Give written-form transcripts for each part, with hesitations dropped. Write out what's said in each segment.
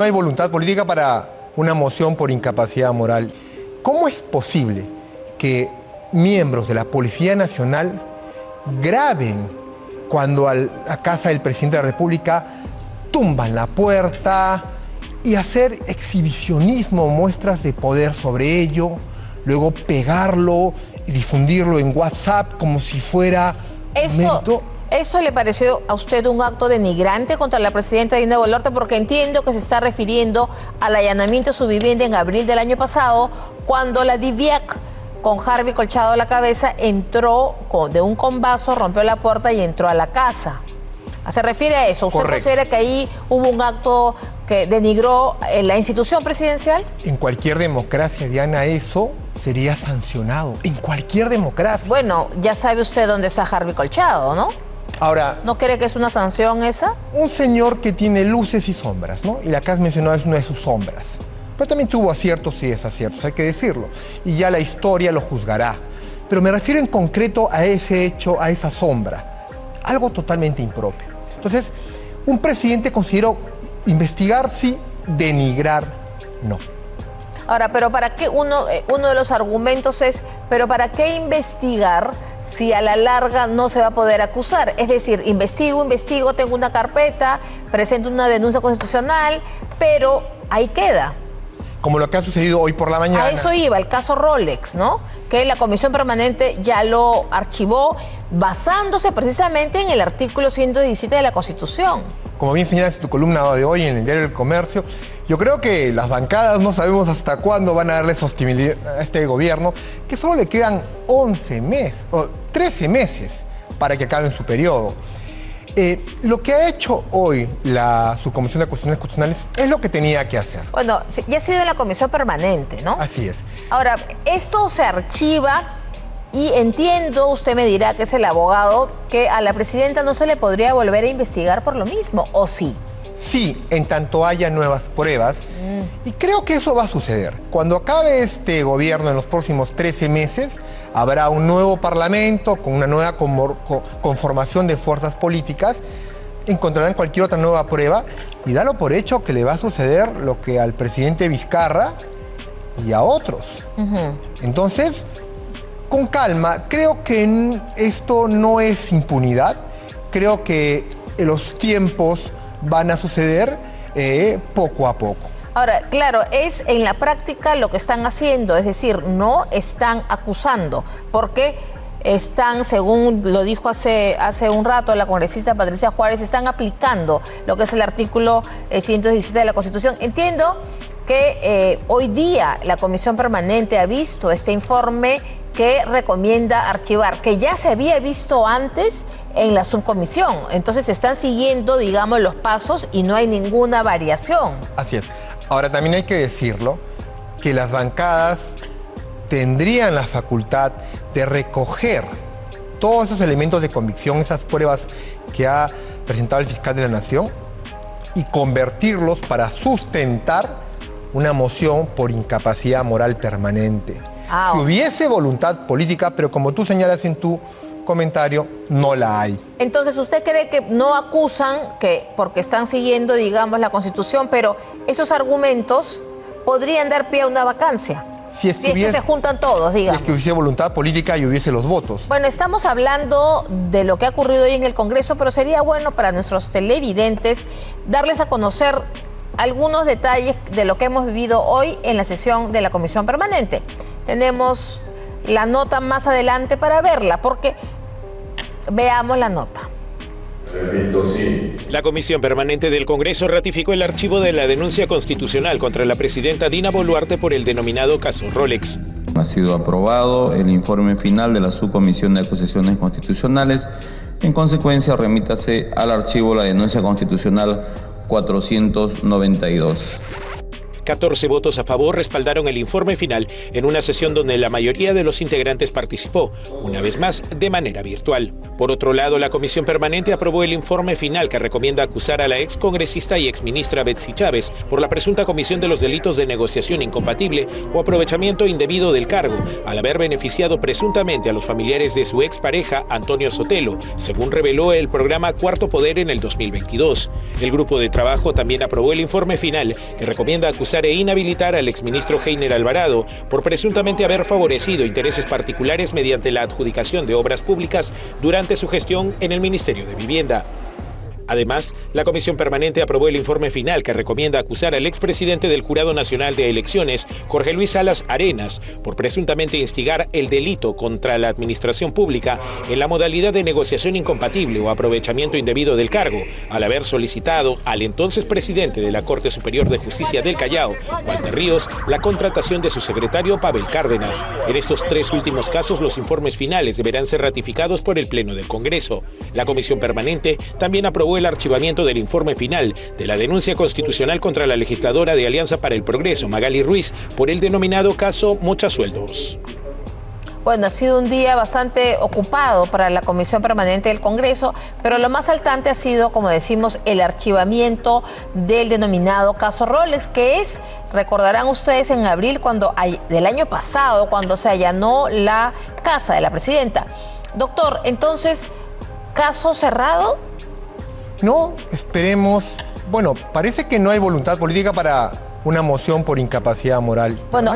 No hay voluntad política para una moción por incapacidad moral. ¿Cómo es posible que miembros de la Policía Nacional graben cuando a la casa del presidente de la República tumban la puerta y hacer exhibicionismo, muestras de poder sobre ello, luego pegarlo y difundirlo en WhatsApp como si fuera mérito? ¿Esto le pareció a usted un acto denigrante contra la presidenta Dina Boluarte? Porque entiendo que se está refiriendo al allanamiento de su vivienda en abril del año pasado, cuando la DIVIAC, con Harvey Colchado a la cabeza, entró de un combazo, rompió la puerta y entró a la casa. ¿Se refiere a eso? ¿Usted Correcto. considera que ahí hubo un acto que denigró la institución presidencial? En cualquier democracia, Diana, eso sería sancionado. En cualquier democracia. Bueno, ya sabe usted dónde está Harvey Colchado, ¿no? Ahora, ¿No cree que es una sanción esa? un señor que tiene luces y sombras, ¿no? Y la que has mencionado es una de sus sombras. Pero también tuvo aciertos y desaciertos, hay que decirlo. Y ya la historia lo juzgará. Pero me refiero en concreto a ese hecho, a esa sombra. Algo totalmente impropio. Entonces, un presidente consideró investigar sí, denigrar no. Ahora, pero ¿para qué uno de los argumentos es, pero ¿para qué investigar si a la larga no se va a poder acusar? Es decir, investigo, tengo una carpeta, presento una denuncia constitucional, pero ahí queda. Como lo que ha sucedido hoy por la mañana. A eso iba el caso Rolex, ¿no? Que la Comisión Permanente ya lo archivó basándose precisamente en el artículo 117 de la Constitución. Como bien señalas en tu columna de hoy en el diario El Comercio, yo creo que las bancadas no sabemos hasta cuándo van a darle sostenibilidad a este gobierno, que solo le quedan 11 meses, o 13 meses para que acabe su periodo. Lo que ha hecho hoy la Subcomisión de Cuestiones Constitucionales es lo que tenía que hacer. Bueno, ya ha sido en la Comisión Permanente, ¿no? Así es. Ahora, esto se archiva y entiendo, usted me dirá que es el abogado, que a la presidenta no se le podría volver a investigar por lo mismo, ¿o sí? Sí, en tanto haya nuevas pruebas. Y creo que eso va a suceder. Cuando acabe este gobierno en los próximos 13 meses, habrá un nuevo parlamento con una nueva conformación de fuerzas políticas. Encontrarán cualquier otra nueva prueba y dalo por hecho que le va a suceder lo que al presidente Vizcarra y a otros. Entonces, con calma, creo que esto no es impunidad. Creo que los tiempos van a suceder poco a poco. Ahora, claro, es en la práctica lo que están haciendo, es decir, no están acusando, porque están, según lo dijo hace un rato la congresista Patricia Juárez, están aplicando lo que es el artículo 117 de la Constitución. Entiendo que hoy día la Comisión Permanente ha visto este informe que recomienda archivar, que ya se había visto antes en la subcomisión. Entonces están siguiendo, digamos, los pasos y no hay ninguna variación. Así es. Ahora también hay que decirlo, que las bancadas tendrían la facultad de recoger todos esos elementos de convicción, esas pruebas que ha presentado el fiscal de la Nación y convertirlos para sustentar una moción por incapacidad moral permanente. Si hubiese voluntad política, pero como tú señalas en tu comentario, no la hay. Entonces, ¿usted cree que no acusan porque están siguiendo, digamos, la Constitución, pero esos argumentos podrían dar pie a una vacancia? Si es que se juntan todos, digamos. Si es que hubiese voluntad política y hubiese los votos. Bueno, estamos hablando de lo que ha ocurrido hoy en el Congreso, pero sería bueno para nuestros televidentes darles a conocer algunos detalles de lo que hemos vivido hoy en la sesión de la Comisión Permanente. Tenemos la nota más adelante para verla, porque veamos la nota. La Comisión Permanente del Congreso ratificó el archivo de la denuncia constitucional contra la presidenta Dina Boluarte por el denominado caso Rolex. Ha sido aprobado el informe final de la Subcomisión de Acusaciones Constitucionales. En consecuencia, remítase al archivo la denuncia constitucional 492. 14 votos a favor respaldaron el informe final en una sesión donde la mayoría de los integrantes participó, una vez más de manera virtual. Por otro lado, la Comisión Permanente aprobó el informe final que recomienda acusar a la excongresista y exministra Betsy Chávez por la presunta comisión de los delitos de negociación incompatible o aprovechamiento indebido del cargo, al haber beneficiado presuntamente a los familiares de su expareja Antonio Sotelo, según reveló el programa Cuarto Poder en el 2022. El grupo de trabajo también aprobó el informe final que recomienda acusar e inhabilitar al exministro Heiner Alvarado por presuntamente haber favorecido intereses particulares mediante la adjudicación de obras públicas durante su gestión en el Ministerio de Vivienda. Además, la Comisión Permanente aprobó el informe final que recomienda acusar al expresidente del Jurado Nacional de Elecciones, Jorge Luis Salas Arenas, por presuntamente instigar el delito contra la administración pública en la modalidad de negociación incompatible o aprovechamiento indebido del cargo, al haber solicitado al entonces presidente de la Corte Superior de Justicia del Callao, Walter Ríos, la contratación de su secretario Pavel Cárdenas. En estos tres últimos casos, los informes finales deberán ser ratificados por el Pleno del Congreso. La Comisión Permanente también aprobó el archivamiento del informe final de la denuncia constitucional contra la legisladora de Alianza para el Progreso, Magali Ruiz, por el denominado caso Mochasueldos. Bueno, ha sido un día bastante ocupado para la Comisión Permanente del Congreso, pero lo más saltante ha sido, como decimos, el archivamiento del denominado caso Rolex, que es, recordarán ustedes, en abril del año pasado, cuando se allanó la casa de la presidenta. Doctor, entonces, ¿caso cerrado? No, esperemos. Bueno, parece que no hay voluntad política para una moción por incapacidad moral. Bueno,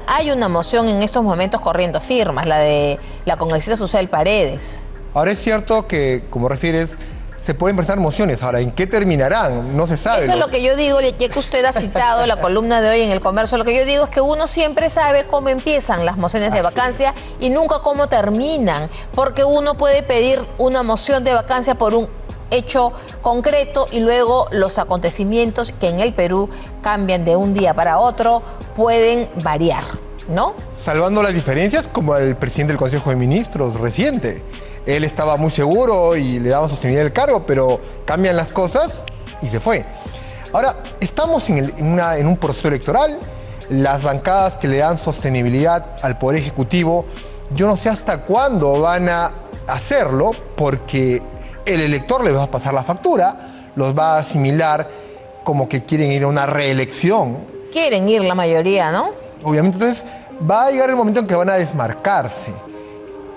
hay una moción en estos momentos corriendo firmas, la de la congresista Susel Paredes. Ahora es cierto que, como refieres, se pueden presentar mociones. Ahora, ¿en qué terminarán? No se sabe. Eso es lo que yo digo, ya que usted ha citado la columna de hoy en El Comercio. Lo que yo digo es que uno siempre sabe cómo empiezan las mociones de vacancia y nunca cómo terminan, porque uno puede pedir una moción de vacancia por un hecho concreto y luego los acontecimientos que en el Perú cambian de un día para otro pueden variar, ¿no? Salvando las diferencias, como el presidente del Consejo de Ministros reciente. Él estaba muy seguro y le daba sostenibilidad al cargo, pero cambian las cosas y se fue. Ahora, estamos en un proceso electoral. Las bancadas que le dan sostenibilidad al Poder Ejecutivo, yo no sé hasta cuándo van a hacerlo, porque el elector le va a pasar la factura, los va a asimilar como que quieren ir a una reelección. Quieren ir la mayoría, ¿no? Obviamente, entonces va a llegar el momento en que van a desmarcarse.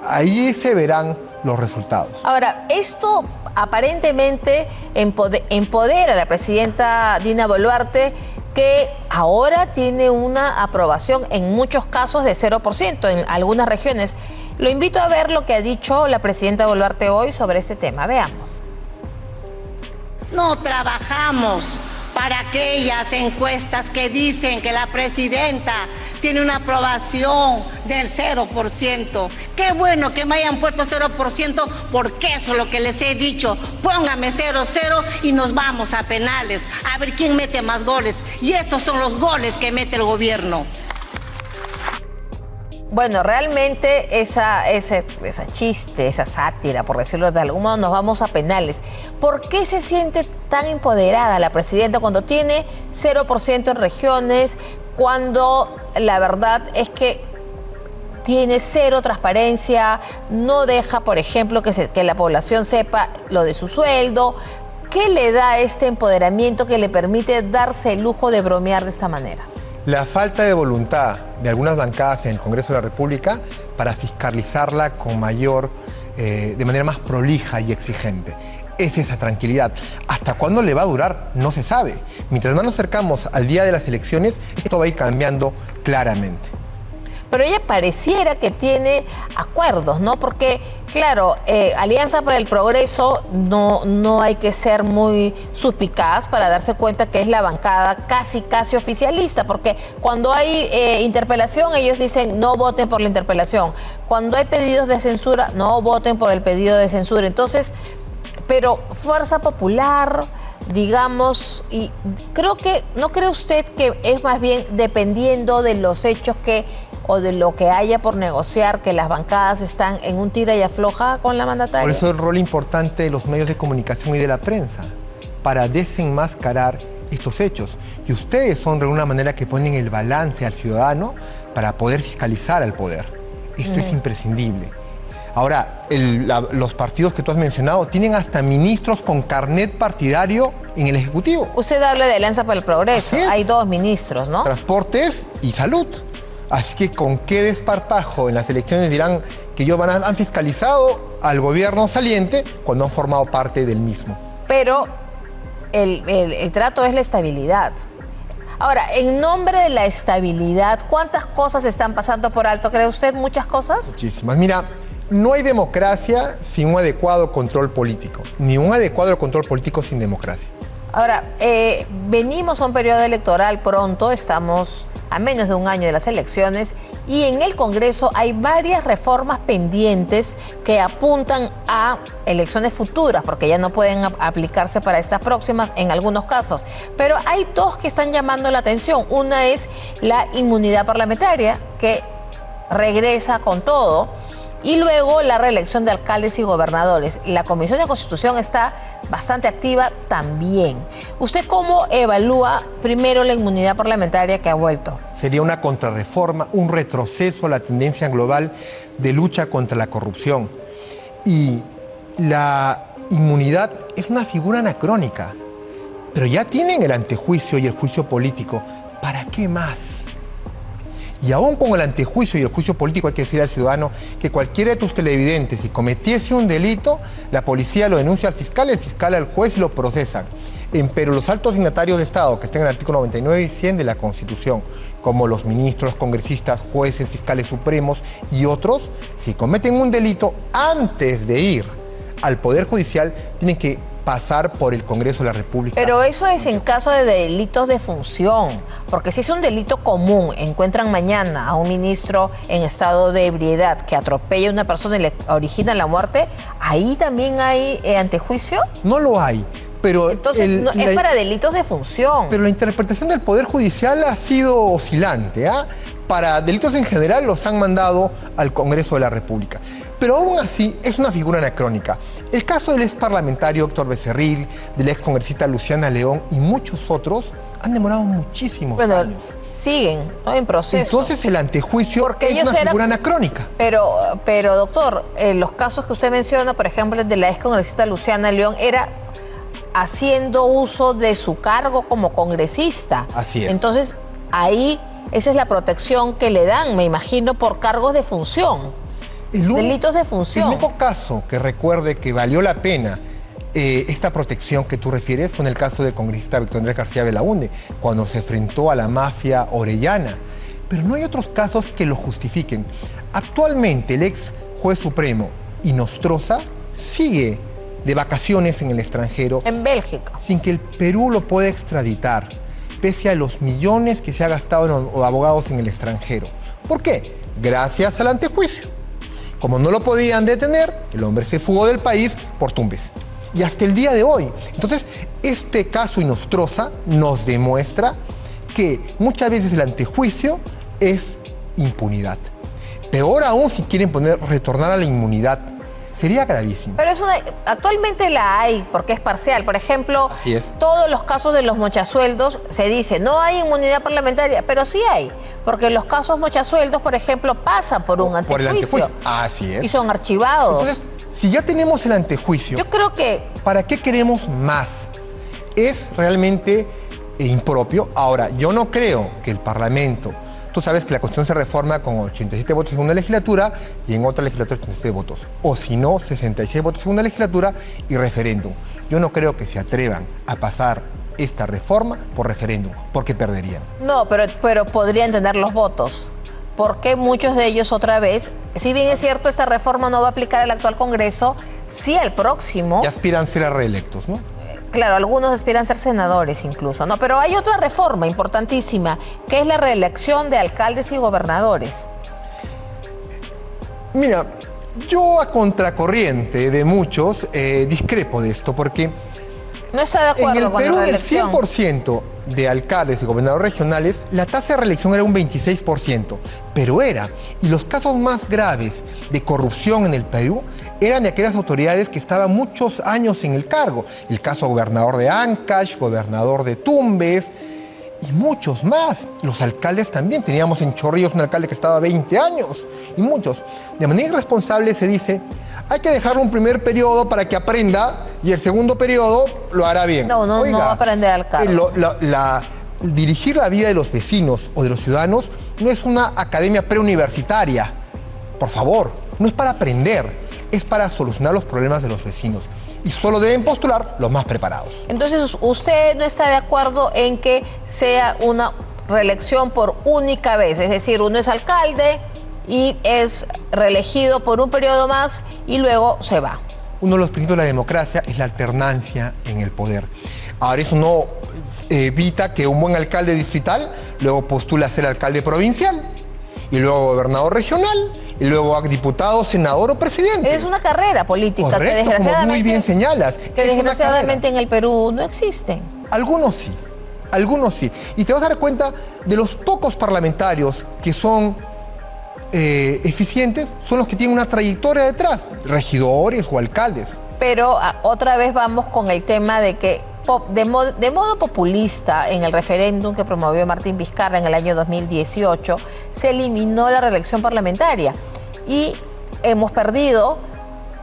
Ahí se verán los resultados. Ahora, esto aparentemente empodera a la presidenta Dina Boluarte, que ahora tiene una aprobación en muchos casos de 0% en algunas regiones. Lo invito a ver lo que ha dicho la presidenta Boluarte hoy sobre este tema. Veamos. No trabajamos para aquellas encuestas que dicen que la presidenta tiene una aprobación del 0%. Qué bueno que me hayan puesto 0%, porque eso es lo que les he dicho. Póngame 0-0 y nos vamos a penales, a ver quién mete más goles. Y estos son los goles que mete el gobierno. Bueno, realmente esa chiste, esa sátira, por decirlo de algún modo, nos vamos a penales. ¿Por qué se siente tan empoderada la presidenta cuando tiene 0% en regiones, cuando la verdad es que tiene cero transparencia, no deja, por ejemplo, que la población sepa lo de su sueldo? ¿Qué le da este empoderamiento que le permite darse el lujo de bromear de esta manera? La falta de voluntad de algunas bancadas en el Congreso de la República para fiscalizarla con de manera más prolija y exigente. Es esa tranquilidad. ¿Hasta cuándo le va a durar? No se sabe. Mientras más nos acercamos al día de las elecciones, esto va a ir cambiando claramente. Pero ella pareciera que tiene acuerdos, ¿no? Porque, claro, Alianza para el Progreso no hay que ser muy suspicaz para darse cuenta que es la bancada casi oficialista, porque cuando hay interpelación, ellos dicen no voten por la interpelación. Cuando hay pedidos de censura, no voten por el pedido de censura. Entonces, pero Fuerza Popular, digamos, y ¿no cree usted que es más bien dependiendo de los hechos o de lo que haya por negociar, que las bancadas están en un tira y afloja con la mandataria? Por eso el rol importante de los medios de comunicación y de la prensa, para desenmascarar estos hechos. Y ustedes son de una manera que ponen el balance al ciudadano para poder fiscalizar al poder. Esto es imprescindible. Ahora, los partidos que tú has mencionado tienen hasta ministros con carnet partidario en el Ejecutivo. Usted habla de Alianza para el Progreso. Hay 2 ministros, ¿no? Transportes y salud. Así que con qué desparpajo en las elecciones dirán que ellos han fiscalizado al gobierno saliente cuando han formado parte del mismo. Pero el trato es la estabilidad. Ahora, en nombre de la estabilidad, ¿cuántas cosas están pasando por alto? ¿Cree usted muchas cosas? Muchísimas. Mira, no hay democracia sin un adecuado control político, ni un adecuado control político sin democracia. Ahora, venimos a un periodo electoral pronto, estamos a menos de un año de las elecciones y en el Congreso hay varias reformas pendientes que apuntan a elecciones futuras, porque ya no pueden aplicarse para estas próximas en algunos casos. Pero hay 2 que están llamando la atención. Una es la inmunidad parlamentaria, que regresa con todo. Y luego la reelección de alcaldes y gobernadores. La Comisión de Constitución está bastante activa también. ¿Usted cómo evalúa primero la inmunidad parlamentaria que ha vuelto? Sería una contrarreforma, un retroceso a la tendencia global de lucha contra la corrupción. Y la inmunidad es una figura anacrónica. Pero ya tienen el antejuicio y el juicio político. ¿Para qué más? Y aún con el antejuicio y el juicio político hay que decir al ciudadano que cualquiera de tus televidentes, si cometiese un delito, la policía lo denuncia al fiscal, el fiscal al juez y lo procesan. Pero los altos dignatarios de Estado, que están en el artículo 99 y 100 de la Constitución, como los ministros, congresistas, jueces, fiscales supremos y otros, si cometen un delito, antes de ir al Poder Judicial, tienen que pasar por el Congreso de la República. Pero eso es en caso de delitos de función, porque si es un delito común, encuentran mañana a un ministro en estado de ebriedad que atropella a una persona y le origina la muerte, ¿ahí también hay antejuicio? No lo hay. Pero entonces es para delitos de función. Pero la interpretación del Poder Judicial ha sido oscilante. Para delitos en general los han mandado al Congreso de la República. Pero aún así es una figura anacrónica. El caso del ex parlamentario Héctor Becerril, del ex congresista Luciana León y muchos otros han demorado muchísimos años. Siguen, ¿no? En proceso. Entonces el antejuicio es una figura anacrónica. Pero doctor, los casos que usted menciona, por ejemplo, el de la ex congresista Luciana León, era haciendo uso de su cargo como congresista. Así es. Entonces, ahí esa es la protección que le dan, me imagino, por cargos de función. Delitos de función. El único caso que recuerde que valió la pena esta protección que tú refieres fue en el caso del congresista Víctor Andrés García Belaúnde, cuando se enfrentó a la mafia orellana. Pero no hay otros casos que lo justifiquen. Actualmente el ex juez supremo Inostroza sigue de vacaciones en el extranjero. En Bélgica. Sin que el Perú lo pueda extraditar, pese a los millones que se ha gastado en los abogados en el extranjero. ¿Por qué? Gracias al antejuicio. Como no lo podían detener, el hombre se fugó del país por Tumbes. Y hasta el día de hoy. Entonces, este caso Inostroza nos demuestra que muchas veces el antejuicio es impunidad. Peor aún si quieren retornar a la inmunidad. Sería gravísimo. Pero actualmente la hay, porque es parcial. Por ejemplo, así es. Todos los casos de los mochasueldos se dice, no hay inmunidad parlamentaria, pero sí hay. Porque los casos mochasueldos, por ejemplo, pasan por un antejuicio. Por el antejuicio. Así es. Y son archivados. Entonces, si ya tenemos el antejuicio, yo creo que... ¿para qué queremos más? Es realmente impropio. Ahora, yo no creo que el Parlamento... Tú sabes que la Constitución se reforma con 87 votos en una legislatura y en otra legislatura 87 votos. O si no, 66 votos en una legislatura y referéndum. Yo no creo que se atrevan a pasar esta reforma por referéndum, porque perderían. No, pero podrían tener los votos. Porque muchos de ellos otra vez, si bien es cierto, esta reforma no va a aplicar al actual Congreso, sí al próximo. Y aspiran a ser reelectos, ¿no? Claro, algunos aspiran a ser senadores incluso, ¿no? Pero hay otra reforma importantísima, que es la reelección de alcaldes y gobernadores. Mira, yo a contracorriente de muchos discrepo de esto, porque no está de acuerdo con la reelección. En el Perú el 100% de alcaldes y gobernadores regionales, la tasa de reelección era un 26%, pero y los casos más graves de corrupción en el Perú eran de aquellas autoridades que estaban muchos años en el cargo. El caso gobernador de Ancash, gobernador de Tumbes y muchos más. Los alcaldes también, teníamos en Chorrillos un alcalde que estaba 20 años y muchos. De manera irresponsable se dice, hay que dejarlo un primer periodo para que aprenda y el segundo periodo lo hará bien. No va a aprender al cargo. Dirigir la vida de los vecinos o de los ciudadanos no es una academia preuniversitaria. Por favor, no es para aprender, es para solucionar los problemas de los vecinos. Y solo deben postular los más preparados. Entonces, ¿usted no está de acuerdo en que sea una reelección por única vez? Es decir, uno es alcalde y es reelegido por un periodo más y luego se va. Uno de los principios de la democracia es la alternancia en el poder. Ahora eso no evita que un buen alcalde distrital luego postule a ser alcalde provincial y luego gobernador regional y luego diputado, senador o presidente. Es una carrera política. Correcto, que desgraciadamente, como muy bien señalas. Que desgraciadamente en el Perú no existen. Algunos sí, algunos sí. Y te vas a dar cuenta de los pocos parlamentarios que son eficientes, son los que tienen una trayectoria detrás, regidores o alcaldes. Pero otra vez vamos con el tema de que de modo populista, en el referéndum que promovió Martín Vizcarra en el año 2018, se eliminó la reelección parlamentaria y hemos perdido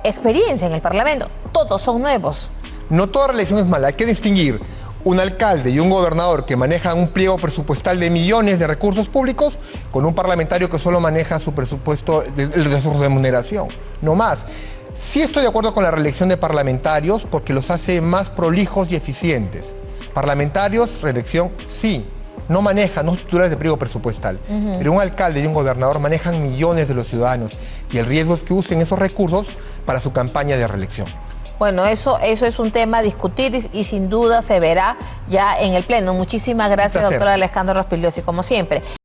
experiencia en el Parlamento. Todos son nuevos. No toda reelección es mala, hay que distinguir un alcalde y un gobernador que manejan un pliego presupuestal de millones de recursos públicos con un parlamentario que solo maneja su presupuesto de su remuneración, no más. Sí estoy de acuerdo con la reelección de parlamentarios porque los hace más prolijos y eficientes. Parlamentarios, reelección, sí. No manejan, no son titulares de pliego presupuestal. Pero un alcalde y un gobernador manejan millones de los ciudadanos y el riesgo es que usen esos recursos para su campaña de reelección. Bueno, eso es un tema a discutir y sin duda se verá ya en el Pleno. Muchísimas gracias, doctora Alejandra Rospigliosi, como siempre.